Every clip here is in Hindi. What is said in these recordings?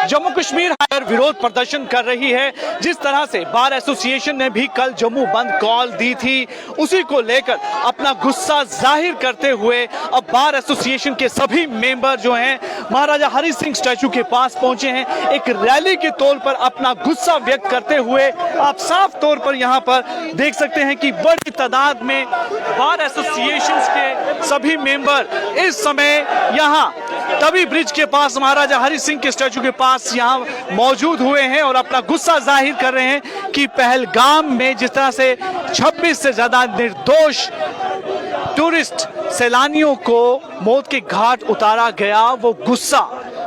जम्मू कश्मीर हायर विरोध प्रदर्शन कर रही है। जिस तरह से बार एसोसिएशन ने भी कल जम्मू बंद कॉल दी थी, उसी को लेकर अपना गुस्सा जाहिर करते हुए अब बार एसोसिएशन के सभी मेंबर जो हैं महाराजा हरि सिंह स्टैचू के पास पहुंचे हैं। एक रैली के तौर पर अपना गुस्सा व्यक्त करते हुए आप साफ तौर पर यहां पर देख सकते हैं कि बड़ी तादाद में बार एसोसिएशन के सभी मेंबर इस समय यहां तवी ब्रिज के पास महाराजा हरि सिंह के स्टैचू के पास यहां मौजूद हुए हैं और अपना गुस्सा जाहिर कर रहे हैं कि पहलगाम में जिस तरह से 26 से ज्यादा निर्दोष टूरिस्ट सैलानियों को मौत के घाट उतारा गया, वो गुस्सा,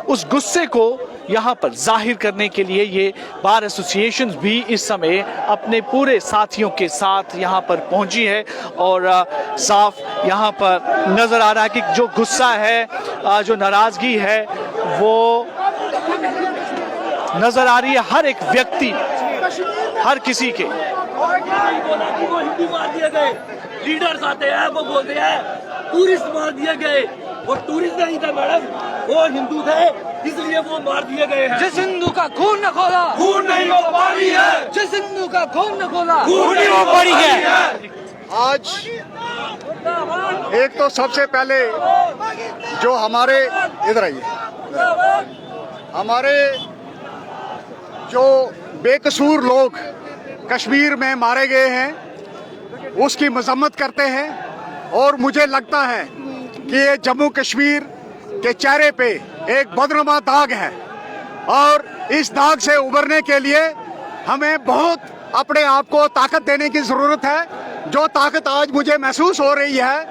उस गुस्से को यहाँ पर जाहिर करने के लिए ये बार एसोसिएशन भी इस समय अपने पूरे साथियों के साथ यहाँ पर पहुंची है और साफ यहाँ पर नजर आ रहा है कि जो गुस्सा है, जो नाराजगी है, वो नजर आ रही है हर एक व्यक्ति, हर किसी के। लीडर्स आते हैं, वो बोलते हैं टूरिस्ट मार दिए गए, वो टूरिस्ट नहीं थे मैडम, वो हिंदू थे, इसलिए वो मार दिए गए हैं। जिस हिंदू का खून न खोला, खून नहीं वो पानी है। जिस हिंदू का खून न खोला, खून नहीं वो पानी है। आज एक तो सबसे पहले जो हमारे इधर आइए, हमारे जो बेकसूर लोग कश्मीर में मारे गए हैं उसकी मजम्मत करते हैं और मुझे लगता है कि ये जम्मू कश्मीर के चेहरे पे एक बदनुमा दाग है और इस दाग से उबरने के लिए हमें बहुत अपने आप को ताकत देने की ज़रूरत है। जो ताकत आज मुझे महसूस हो रही है,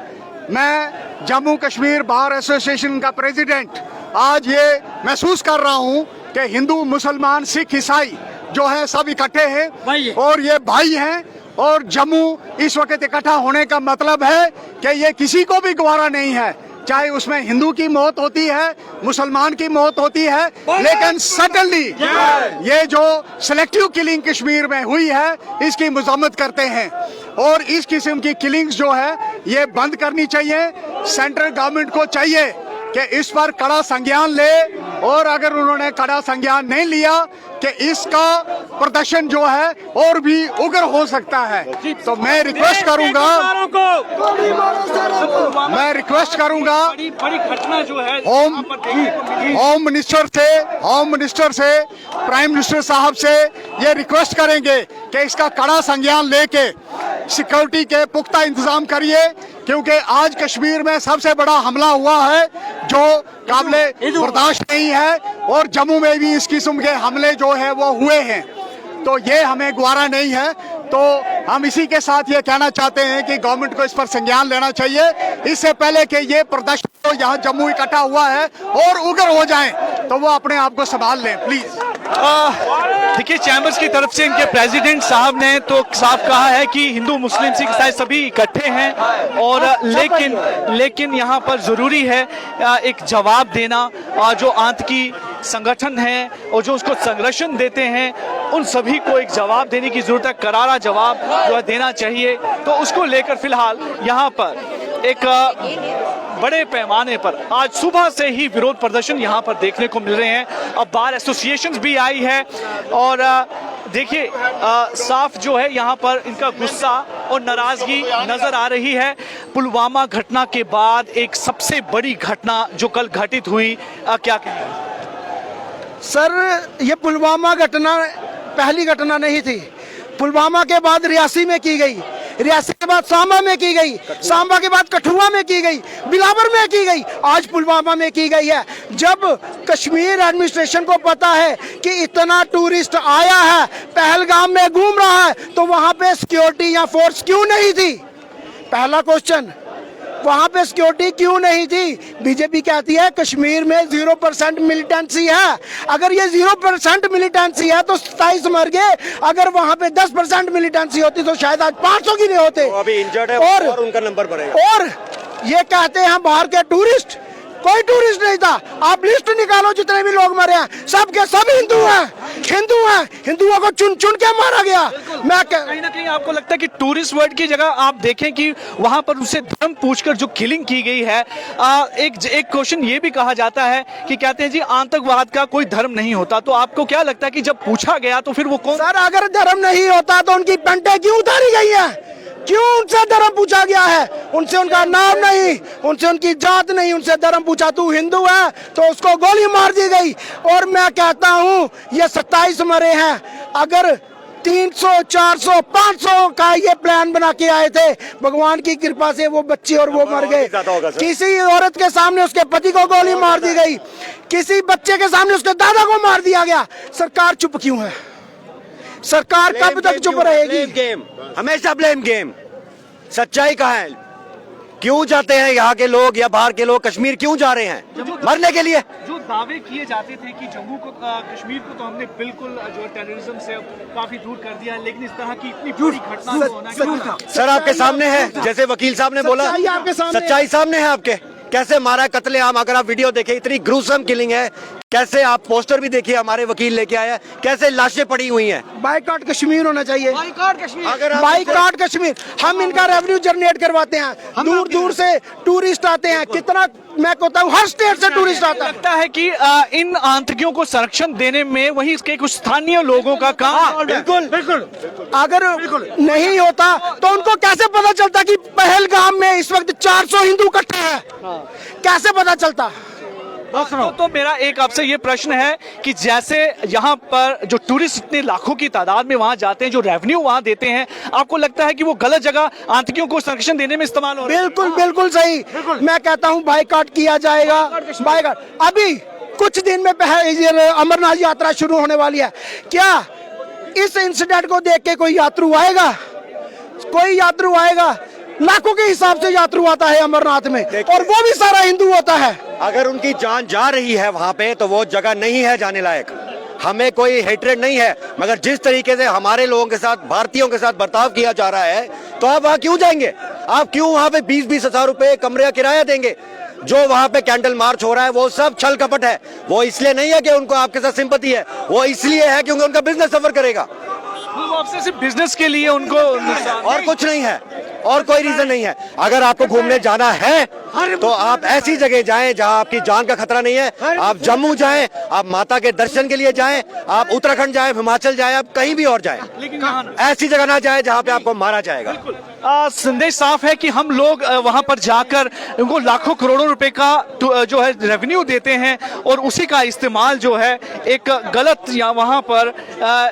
मैं जम्मू कश्मीर बार एसोसिएशन का प्रेसिडेंट आज ये महसूस कर रहा हूँ कि हिंदू, मुसलमान, सिख, ईसाई जो है सब इकट्ठे हैं और ये भाई हैं और जम्मू इस वक्त इकट्ठा होने का मतलब है कि ये किसी को भी गवारा नहीं है, चाहे उसमें हिंदू की मौत होती है, मुसलमान की मौत होती है, लेकिन सडनली ये जो सिलेक्टिव किलिंग कश्मीर में हुई है इसकी मजम्मत करते हैं और इस किस्म की किलिंग्स जो है ये बंद करनी चाहिए। सेंट्रल गवर्नमेंट को चाहिए कि इस पर कड़ा संज्ञान ले और अगर उन्होंने कड़ा संज्ञान नहीं लिया कि इसका प्रदर्शन जो है और भी उग्र हो सकता है। तो मैं रिक्वेस्ट करूंगा, बड़ी घटना जो है होम मिनिस्टर से प्राइम मिनिस्टर साहब से ये रिक्वेस्ट करेंगे कि इसका कड़ा संज्ञान लेके सिक्योरिटी के पुख्ता इंतजाम करिए, क्योंकि आज कश्मीर में सबसे बड़ा हमला हुआ है जो काबिले बर्दाश्त नहीं है और जम्मू में भी इस किस्म के हमले जो है वो हुए हैं, तो ये हमें गवारा नहीं है। तो हम इसी के साथ ये कहना चाहते हैं कि गवर्नमेंट को इस पर संज्ञान लेना चाहिए इससे पहले कि ये प्रदर्शन तो यहाँ जम्मू इकट्ठा हुआ है और उग्र हो जाए, तो वो अपने आप को संभाल लें प्लीज। देखिए, चैम्बर्स की तरफ से इनके प्रेसिडेंट साहब ने तो साफ कहा है कि हिंदू, मुस्लिम, सिख, ईसाई सभी इकट्ठे हैं और लेकिन यहाँ पर जरूरी है एक जवाब देना। जो आतंकी संगठन है और जो उसको संरक्षण देते हैं उन सभी को एक जवाब देने की जरूरत है, करारा जवाब जो है देना चाहिए। तो उसको लेकर फिलहाल यहाँ पर एक बड़े पैमाने पर आज सुबह से ही विरोध प्रदर्शन यहाँ पर देखने को मिल रहे हैं। अब बार एसोसिएशन भी आई है और देखिए साफ जो है यहाँ पर इनका गुस्सा और नाराजगी नजर आ रही है। पुलवामा घटना के बाद एक सबसे बड़ी घटना जो कल घटित हुई, क्या कहेंगे सर? ये पुलवामा घटना पहली घटना नहीं थी। पुलवामा के बाद रियासी में की गई, रियासी के बाद सांबा में की गई, सांबा के बाद कठुआ में की गई, बिलावर में की गई, आज पुलवामा में की गई है। जब कश्मीर एडमिनिस्ट्रेशन को पता है कि इतना टूरिस्ट आया है, पहलगाम में घूम रहा है, तो वहां पे सिक्योरिटी या फोर्स क्यों नहीं थी? पहला क्वेश्चन, वहां पे सिक्योरिटी क्यों नहीं थी? बीजेपी कहती है कश्मीर में 0% मिलिटेंसी है। अगर ये 0% मिलिटेंसी है तो 27 मर गए। अगर वहां पे 10% मिलिटेंसी होती तो शायद आज 500 की नहीं होते। अभी इंजर्ड है और उनका नंबर बढ़ेगा। और ये कहते हैं बाहर के टूरिस्ट कोई टूरिस्ट नहीं था। आप लिस्ट निकालो जितने भी लोग मरे हैं, सब के सब हिंदू हैं, हिंदू हैं। हिंदुओं को चुन चुन के मारा गया। मैं कहीं ना कहीं आपको लगता है कि टूरिस्ट वर्ड की जगह आप देखें कि वहां पर उसे धर्म पूछकर जो किलिंग की गई है, एक क्वेश्चन ये भी कहा जाता है कि कहते हैं जी आतंकवाद का कोई धर्म नहीं होता। तो आपको क्या लगता है कि जब पूछा गया तो फिर वो कौन? सर अगर धर्म नहीं होता तो उनकी पेंटें क्यों उतारी गई हैं? क्यों उनसे धर्म पूछा गया है? उनसे उनका नाम नहीं, उनसे उनकी जात नहीं, उनसे धर्म पूछा। तू हिंदू है तो उसको गोली मार दी गई। और मैं कहता हूँ ये 27 मरे हैं। अगर 300, 400, 500 का ये प्लान बना के आए थे, भगवान की कृपा से वो बच्चे और वो मर गए। किसी औरत के सामने उसके पति को गोली मार दी गई, किसी बच्चे के सामने उसके दादा को मार दिया गया। सरकार चुप क्यों है? सरकार कब तक चुप रहेगी? गेम, हमेशा ब्लेम गेम। सच्चाई कहाँ है? क्यों जाते हैं यहाँ के लोग या बाहर के लोग कश्मीर क्यों जा रहे हैं? मरने के लिए। जो दावे किए जाते थे कि जम्मू को कश्मीर को तो हमने बिल्कुल जो टेररिज्म से काफी दूर कर दिया है, लेकिन इस तरह की इतनी बड़ी घटना को होना क्यों था? सर आपके सामने है, जैसे वकील साहब ने बोला, सच्चाई सामने है आपके। कैसे मारा है कत्लेआम। अगर आप वीडियो देखें इतनी ग्रूसम किलिंग है। कैसे आप पोस्टर भी देखिए, हमारे वकील लेके आया, कैसे लाशें पड़ी हुई हैं। बाइकआउट कश्मीर होना चाहिए। बाइकआउट कश्मीर। अगर बाइकआउट कश्मीर। हम इनका रेवेन्यू जनरेट करवाते हैं, दूर दूर से टूरिस्ट आते हैं। कितना मैं कहता हूँ हर स्टेट से टूरिस्ट आता है। लगता है कि इन आतंकियों को संरक्षण देने में वही इसके कुछ स्थानीय लोगों का काम। बिल्कुल बिल्कुल। अगर नहीं होता तो उनको कैसे पता चलता कि पहलगाम में इस वक्त 400 हिंदू इकट्ठे हैं? कैसे पता चलता? तो मेरा एक आपसे ये प्रश्न है कि जैसे यहाँ पर जो टूरिस्ट इतने लाखों की तादाद में वहाँ जाते हैं, जो रेवेन्यू वहाँ देते हैं, आपको लगता है कि वो गलत जगह आतंकियों को संरक्षण देने में इस्तेमाल हो रहा है? बिल्कुल बिल्कुल सही। मैं कहता हूँ बाइकआउट किया जाएगा। बाइकआउट अभी कुछ दिन में अमरनाथ यात्रा शुरू होने वाली है। क्या इस इंसिडेंट को देख के कोई यात्रु आएगा? कोई यात्रु आएगा? लाखों के हिसाब से यात्रु आता है अमरनाथ में, और वो भी सारा हिंदू होता है। अगर उनकी जान जा रही है वहाँ पे तो वो जगह नहीं है जाने लायक। हमें कोई हेट्रेड नहीं है, मगर जिस तरीके से हमारे लोगों के साथ, भारतीयों के साथ बर्ताव किया जा रहा है, तो आप वहाँ क्यों जाएंगे? आप क्यों वहाँ पे 20-20 हजार रुपए कमरे का किराया देंगे? जो वहाँ पे कैंडल मार्च हो रहा है वो सब छल कपट है। वो इसलिए नहीं है कि उनको आपके साथ सिंपैथी है, वो इसलिए है क्योंकि उनका बिजनेस सफर करेगा। वो आपसे सिर्फ बिजनेस के लिए उनको नुकसान, और कुछ नहीं है, और कोई रीजन नहीं है। अगर आपको घूमने जाना है तो आप ऐसी जगह जाएं जहां आपकी जान का खतरा नहीं है। आप जम्मू जाएं, आप माता के दर्शन के लिए जाएं, आप उत्तराखंड जाएं, हिमाचल जाएं, आप कहीं भी और जाएं, लेकिन ऐसी जगह ना जाएं जहां पे आपको मारा जाएगा। संदेश साफ है कि हम लोग वहां पर जाकर उनको लाखों करोड़ों रुपए का जो है रेवेन्यू देते हैं, और उसी का इस्तेमाल जो है एक गलत या वहां पर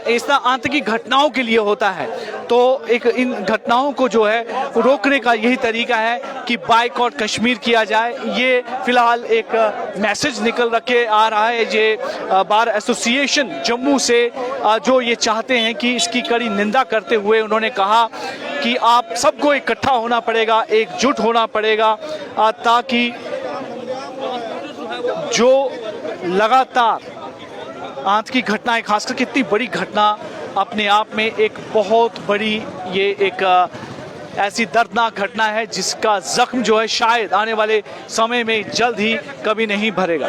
इस तरह आतंकी घटनाओं के लिए होता है। तो एक इन घटनाओं को जो है रोकने का यही तरीका है कि बाइकआउट कश्मीर किया जाए। ये फिलहाल एक मैसेज निकल रखे आ रहा है। ये बार एसोसिएशन जम्मू से जो ये चाहते हैं कि इसकी कड़ी निंदा करते हुए उन्होंने कहा कि आप सबको इकट्ठा होना पड़ेगा, एकजुट होना पड़ेगा, ताकि जो लगातार आतंकी घटनाएं, खासकर कितनी बड़ी घटना अपने आप में एक बहुत बड़ी, ये एक ऐसी दर्दनाक घटना है जिसका जख्म जो है शायद आने वाले समय में जल्द ही कभी नहीं भरेगा।